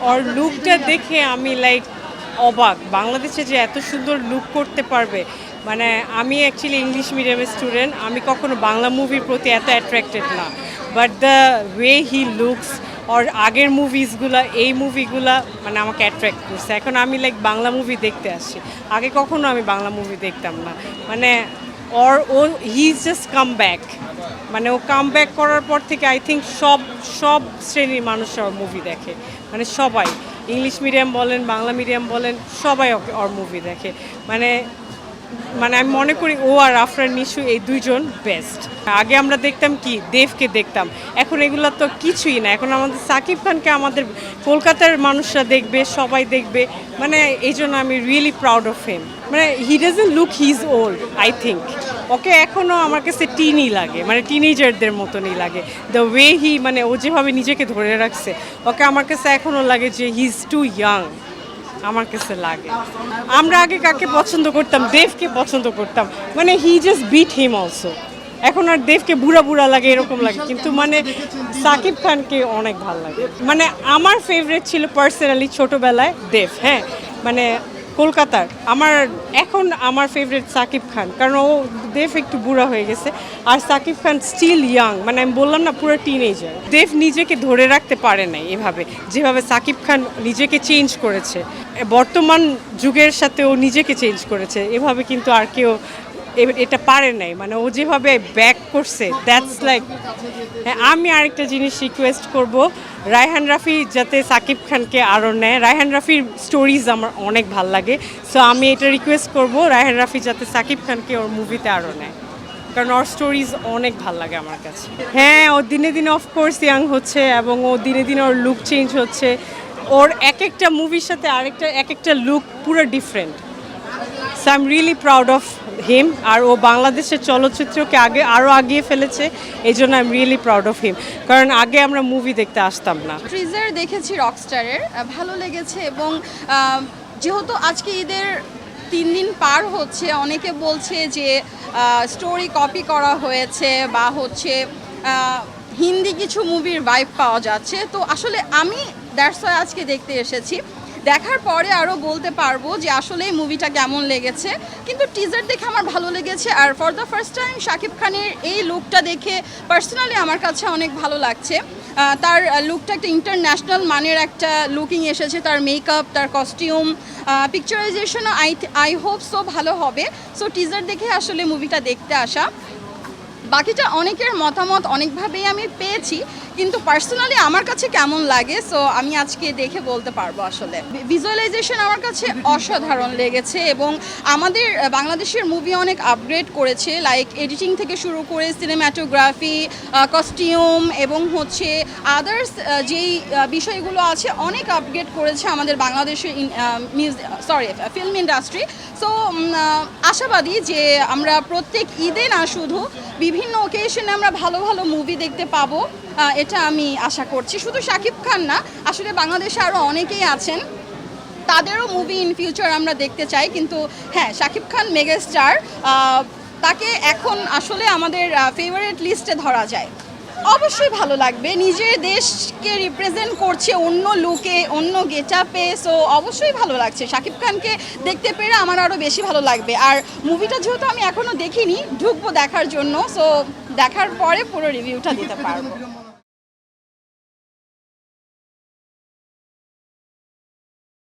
ওর লুকটা দেখে আমি লাইক অবাক, বাংলাদেশে যে এত সুন্দর লুক করতে পারবে। মানে আমি অ্যাকচুয়ালি ইংলিশ মিডিয়ামের স্টুডেন্ট, আমি কখনো বাংলা মুভির প্রতি এত অ্যাট্রাক্টেড না, but the way he looks ওর আগের মুভিসগুলো, এই মুভিগুলা মানে আমাকে অ্যাট্রাক্ট করছে। এখন আমি লাইক বাংলা মুভি দেখতে আসছি, আগে কখনো আমি বাংলা মুভি দেখতাম না। মানে ও he is just come back, মানে ও কাম ব্যাক করার পর থেকে আই থিঙ্ক সব সব শ্রেণীর মানুষ ওর মুভি দেখে, মানে সবাই, ইংলিশ মিডিয়াম বলেন, বাংলা মিডিয়াম বলেন, সবাই ওর মুভি দেখে। মানে মানে আমি মনে করি ও আর আফরান নিশু এই দুইজন বেস্ট। আগে আমরা দেখতাম কি দেবকে দেখতাম, এখন এগুলো তো কিছুই না। এখন আমাদের সাকিব খানকে আমাদের কলকাতার মানুষরা দেখবে, সবাই দেখবে। মানে এই জন্য আমি রিয়েলি প্রাউড অফ হিম। মানে he doesn't look his old, I think okay এখনও আমার কাছে টিনই লাগে, মানে টিনেজারদের মতনই লাগে। দ্য ওয়ে হি, মানে ও যেভাবে নিজেকে ধরে রাখছে, ওকে আমার কাছে এখনও লাগে যে হি ইজ টু ইয়াং, আমার কাছে লাগে। আমরা আগে কাকে পছন্দ করতাম? দেবকে পছন্দ করতাম, মানে he just bit him also. এখন আর দেবকে বুড়া বুড়া লাগে, এরকম লাগে, কিন্তু মানে সাকিব খানকে অনেক ভালো লাগে। মানে আমার ফেভারিট ছিল পার্সোনালি ছোটোবেলায় দেব, হ্যাঁ, মানে কলকাতার। এখন আমার ফেভারিট সাকিব খান, কারণ ও দেব একটু বুড়া হয়ে গেছে, আর সাকিব খান স্টিল ইয়াং, মানে আমি বললাম না পুরো টিনেজার। দেব নিজেকে ধরে রাখতে পারে নাই এভাবে, যেভাবে সাকিব খান নিজেকে চেঞ্জ করেছে, বর্তমান যুগের সাথে ও নিজেকে চেঞ্জ করেছে, এভাবে কিন্তু আর কেউ এটা পারে নাই। মানে ও যেভাবে ব্যাক করছে, দ্যাটস লাইক। আমি আরেকটা জিনিস রিকোয়েস্ট করব, রায়হান রাফি যাতে সাকিব খানকে আরও নেয়। রায়হান রাফির স্টোরিজ আমার অনেক ভাল লাগে, সো আমি এটা রিকোয়েস্ট করব রায়হান রাফি যাতে সাকিব খানকে ওর মুভিতে আরও নেয়, কারণ ওর স্টোরিজ অনেক ভাল লাগে আমার কাছে। হ্যাঁ, ও দিনে দিনে অফকোর্স ইয়াং হচ্ছে, এবং ও দিনে দিনে ওর লুক চেঞ্জ হচ্ছে। ওর এক একটা মুভির সাথে এক একটা লুক পুরো different. So I am really proud of him. আর ও বাংলাদেশের চলচ্চিত্রকে আরও আগিয়ে ফেলেছে, এই জন্য I am really proud of him, কারণ আগে আমরা মুভি দেখতে আসতাম না। ট্রিজার দেখেছি রকস্টারের, ভালো লেগেছে। এবং যেহেতু আজকে ঈদের 3 দিন পার হচ্ছে, অনেকে বলছে যে স্টোরি কপি করা হয়েছে, বা হচ্ছে হিন্দি কিছু মুভির ভাইব পাওয়া যাচ্ছে। তো আসলে আমি দ্যাটস ওয়াই আজকে দেখতে এসেছি। দেখার পরে আরও বলতে পারবো যে আসলে এই মুভিটা কেমন লেগেছে। কিন্তু টিজার দেখে আমার ভালো লেগেছে, আর for the first time Shakib খানের এই লুকটা দেখে পার্সোনালি আমার কাছে অনেক ভালো লাগছে। তার লুকটা একটা ইন্টারন্যাশনাল মানের একটা লুকিং এসেছে, তার মেকআপ, তার কস্টিউম, পিকচারাইজেশনও আই হোপ সো ভালো হবে। সো টিজার দেখে আসলে মুভিটা দেখতে আসা। বাকিটা অনেকের মতামত অনেকভাবেই আমি পেয়েছি, কিন্তু পার্সোনালি আমার কাছে কেমন লাগে সো আমি আজকে দেখে বলতে পারবো। আসলে ভিজুয়ালাইজেশন আমার কাছে অসাধারণ লেগেছে, এবং আমাদের বাংলাদেশের মুভি অনেক আপগ্রেড করেছে, লাইক এডিটিং থেকে শুরু করে সিনেম্যাটোগ্রাফি, কস্টিউম, এবং হচ্ছে আদার্স যেই বিষয়গুলো আছে অনেক আপগ্রেড করেছে আমাদের বাংলাদেশের ফিল্ম ইন্ডাস্ট্রি। সো আশাবাদী যে আমরা প্রত্যেক ঈদে না শুধু বিভিন্ন ওকেশনে আমরা ভালো ভালো মুভি দেখতে পাবো, এটা আমি আশা করছি। শুধু শাকিব খান না, আসলে বাংলাদেশে আরও অনেকেই আছেন, তাদেরও মুভি ইন ফিউচার আমরা দেখতে চাই। কিন্তু হ্যাঁ, শাকিব খান মেগাস্টার, তাকে এখন আসলে আমাদের ফেভারিট লিস্টে ধরা যায়। অবশ্যই ভালো লাগবে, নিজের দেশকে রিপ্রেজেন্ট করছে অন্য লুকে, অন্য গেটআপে, সো অবশ্যই ভালো লাগছে। শাকিব খানকে দেখতে পেরে আমার আরও বেশি ভালো লাগবে। আর মুভিটা যেহেতু আমি এখনও দেখিনি, ঢুকবো দেখার জন্য, সো দেখার পরে পুরো রিভিউটা দিতে পারবো।